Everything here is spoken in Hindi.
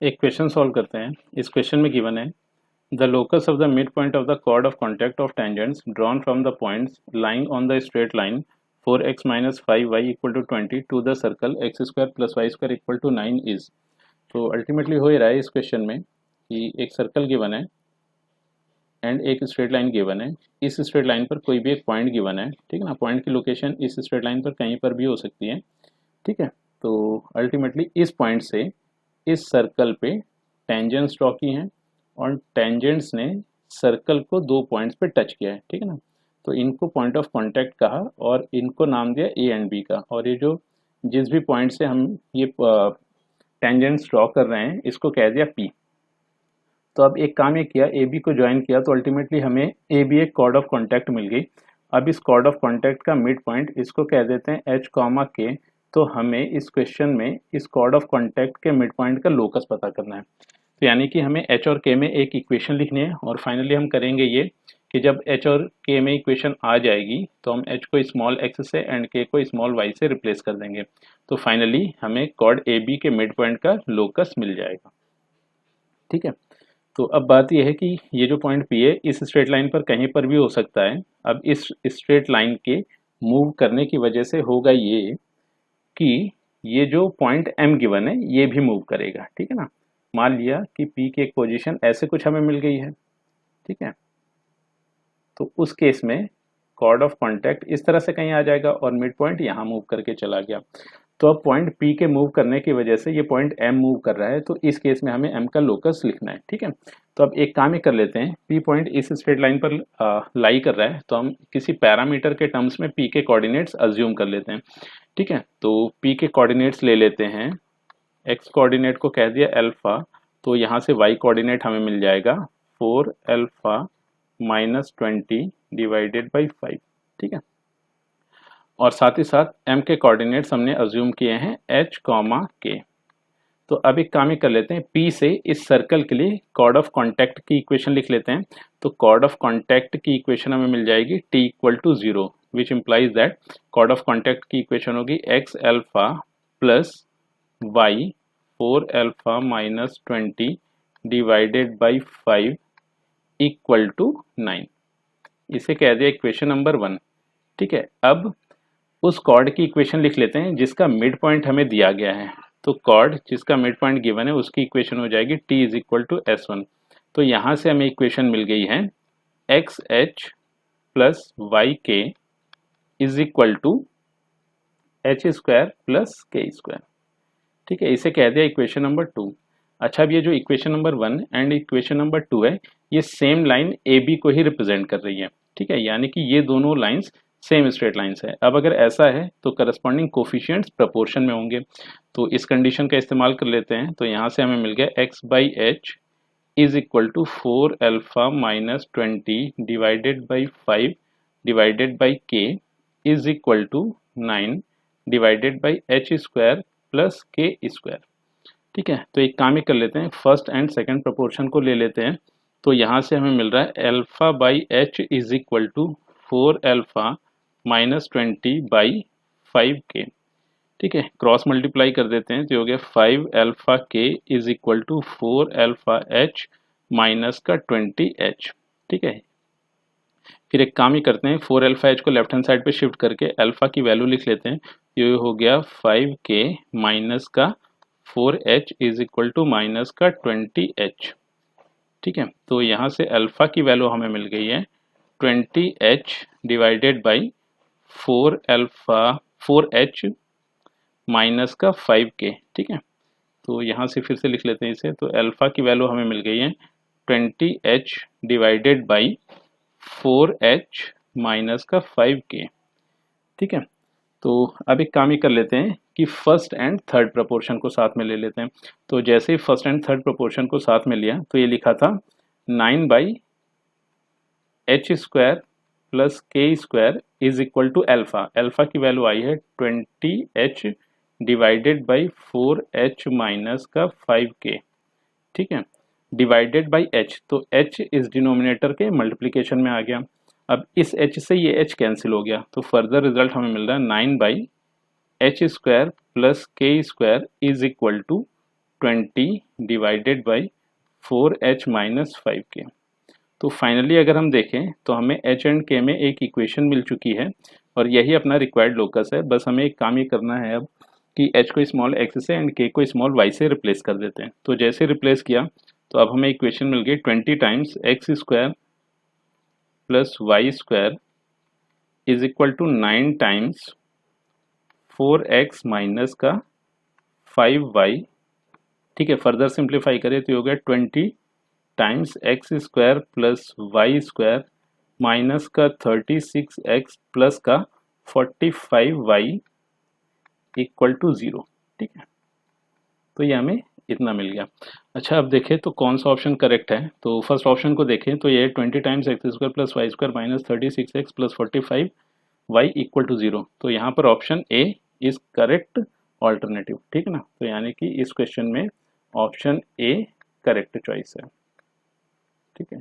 एक क्वेश्चन सॉल्व करते हैं। इस क्वेश्चन में गिवन है the locus of the mid point of the chord of contact of tangents drawn from the points lying on the straight line 4x minus 5y equal to 20 to the circle X square plus Y square equal to 9 is. तो अल्टीमेटली हो ही रहा है इस क्वेश्चन में कि एक सर्कल गिवन है एंड एक स्ट्रेट लाइन गिवन है। इस स्ट्रेट लाइन पर कोई भी एक पॉइंट गिवन है, ठीक है ना। पॉइंट की लोकेशन इस स्ट्रेट लाइन पर कहीं पर भी हो सकती है, ठीक है। तो अल्टीमेटली इस पॉइंट से इस सर्कल पे टेंजेंट्स ड्रॉ की हैं और टेंजेंट्स ने सर्कल को दो पॉइंट्स पे टच किया है, ठीक है ना। तो इनको पॉइंट ऑफ कांटेक्ट कहा और इनको नाम दिया ए एंड बी का। और ये जो जिस भी पॉइंट से हम ये टेंजेंट्स ड्रॉ कर रहे हैं इसको कह दिया पी। तो अब एक काम ये किया, ए बी को ज्वाइन किया तो अल्टीमेटली हमें ए बी एक कॉर्ड ऑफ कॉन्टैक्ट मिल गई। अब इस कॉर्ड ऑफ कॉन्टैक्ट का मिड पॉइंट इसको कह देते हैं एच कॉमा के। तो हमें इस क्वेश्चन में इस कॉर्ड ऑफ कॉन्टैक्ट के मिड पॉइंट का लोकस पता करना है। तो यानी कि हमें एच और के में एक इक्वेशन लिखनी है और फाइनली हम करेंगे ये कि जब एच और के में इक्वेशन आ जाएगी तो हम एच को स्मॉल एक्स से एंड के को स्मॉल वाई से रिप्लेस कर देंगे। तो फाइनली हमें कॉर्ड ए बी के मिड पॉइंट का लोकस मिल जाएगा, ठीक है। तो अब बात यह है कि ये जो पॉइंट पी है इस स्ट्रेट लाइन पर कहीं पर भी हो सकता है। अब इस स्ट्रेट लाइन के मूव करने की वजह से होगा ये कि ये जो पॉइंट एम गिवन है ये भी मूव करेगा, ठीक है ना। मान लिया कि पी की एक पोजीशन ऐसे कुछ हमें मिल गई है, ठीक है। तो उस केस में कॉर्ड ऑफ कांटेक्ट इस तरह से कहीं आ जाएगा और मिड पॉइंट यहाँ मूव करके चला गया। तो अब पॉइंट पी के मूव करने की वजह से ये पॉइंट एम मूव कर रहा है, तो इस केस में हमें एम का लोकस लिखना है, ठीक है। तो अब एक काम ही कर लेते हैं, पी पॉइंट इस स्ट्रेट लाइन पर लाई कर रहा है तो हम किसी पैरामीटर के टर्म्स में पी के कोऑर्डिनेट्स अज्यूम कर लेते हैं, ठीक है। तो पी के कोऑर्डिनेट्स ले लेते हैं। एक्स कोऑर्डिनेट को कह दिया अल्फा, तो यहाँ से वाई कोऑर्डिनेट हमें मिल जाएगा 4 अल्फा माइनस 20 डिवाइडेड बाई 5, ठीक है। और साथ ही साथ m के कोऑर्डिनेट्स हमने अज्यूम किए हैं h कॉमा के। तो अब एक काम ही कर लेते हैं, p से इस सर्कल के लिए कॉर्ड ऑफ कांटेक्ट की इक्वेशन लिख लेते हैं। तो कॉर्ड ऑफ कांटेक्ट की इक्वेशन हमें मिल जाएगी t equal to 0, which implies that chord of contact की इक्वेशन होगी x alpha plus y 4 alpha minus 20 divided by 5 equal to 9। इसे कह दिया इक्वेशन नंबर 1, ठीक है। अब उस कॉर्ड की इक्वेशन लिख लेते हैं जिसका मिड पॉइंट हमें दिया गया है। तो कॉर्ड जिसका मिड पॉइंट गिवन है उसकी इक्वेशन हो जाएगी t is equal to s1। तो यहाँ से हमें इक्वेशन मिल गई है X H plus Y K is equal to H square plus के स्क्वायर, ठीक है। इसे कह दिया इक्वेशन नंबर 2। अच्छा, अब ये जो equation number 1 and equation number 2 है ये सेम लाइन ए बी को ही रिप्रेजेंट कर रही है, ठीक है। यानी कि ये दोनों लाइंस सेम स्ट्रेट लाइंस है। अब अगर ऐसा है तो करस्पॉन्डिंग कोफिशिएंट्स प्रोपोर्शन में होंगे। तो इस कंडीशन का इस्तेमाल कर लेते हैं। तो यहाँ से हमें मिल गया x by H is equal to 4 alpha minus 20 divided by 5 divided by k is equal to 9 divided by h square plus के स्क्वायर, ठीक है। तो एक काम ही कर लेते हैं, फर्स्ट एंड सेकंड प्रोपोर्शन को ले लेते हैं। तो यहाँ से हमें मिल रहा है alpha by H is equal to 4 alpha minus 20 by 5 के, ठीक है। क्रॉस मल्टीप्लाई कर देते हैं तो हो गया 5 alpha k is equal to 4 alpha h minus का 20 एच, ठीक है। फिर एक काम ही करते हैं, 4 अल्फा एच को लेफ्ट हैंड साइड पे शिफ्ट करके अल्फा की वैल्यू लिख लेते हैं। ये हो गया 5 के माइनस का 4 h is equal to minus का 20 एच, ठीक है। तो यहाँ से अल्फा की वैल्यू हमें मिल गई है 20 h divided by 4 alpha 4 h minus का 5 के, ठीक है। तो यहाँ से फिर से लिख लेते हैं इसे। तो अल्फा की वैल्यू हमें मिल गई है 20 h divided by 4 h minus का 5 के, ठीक है। तो अब एक काम ही कर लेते हैं कि फर्स्ट एंड थर्ड प्रोपोर्शन को साथ में ले लेते हैं। तो जैसे ही फर्स्ट एंड थर्ड प्रोपोर्शन को साथ में लिया तो ये लिखा था 9 बाई एच स्क्वायर प्लस के square is equal to alpha. Alpha की वैल्यू आई है 20 h divided by 4 h minus का 5 के, ठीक है, डिवाइडेड बाई एच। तो एच इस डिनोमिनेटर के मल्टीप्लीकेशन में आ गया। अब इस एच से ये एच कैंसिल हो गया तो फर्दर रिजल्ट हमें मिल रहा है 9 बाई एच स्क्वायर प्लस के square is equal to 20 divided by 4h minus 5k। तो फाइनली अगर हम देखें तो हमें h एंड k में एक इक्वेशन मिल चुकी है और यही अपना रिक्वायर्ड लोकस है। बस हमें एक काम ये करना है अब कि h को स्मॉल x से एंड k को स्मॉल y से रिप्लेस कर देते हैं। तो जैसे रिप्लेस किया तो अब हमें इक्वेशन मिल गई 20 times x square plus Y square is equal to 9 times 4x minus का 5y। ठीक है, फर्दर सिंप्लीफाई करें तो ये हो गया 20 times x square plus Y square minus का 36x प्लस का 45y इक्वल टू 0। ठीक है, तो ये हमें इतना मिल गया। अच्छा, अब देखें तो कौन सा ऑप्शन करेक्ट है। तो फर्स्ट ऑप्शन को देखें तो ये 20 times x square plus Y square minus 36x plus 45y equal to 0। तो यहाँ पर option A is correct alternative. ठीक है ना, तो यानी कि इस क्वेश्चन में ऑप्शन ए करेक्ट चॉइस है। ठीक है।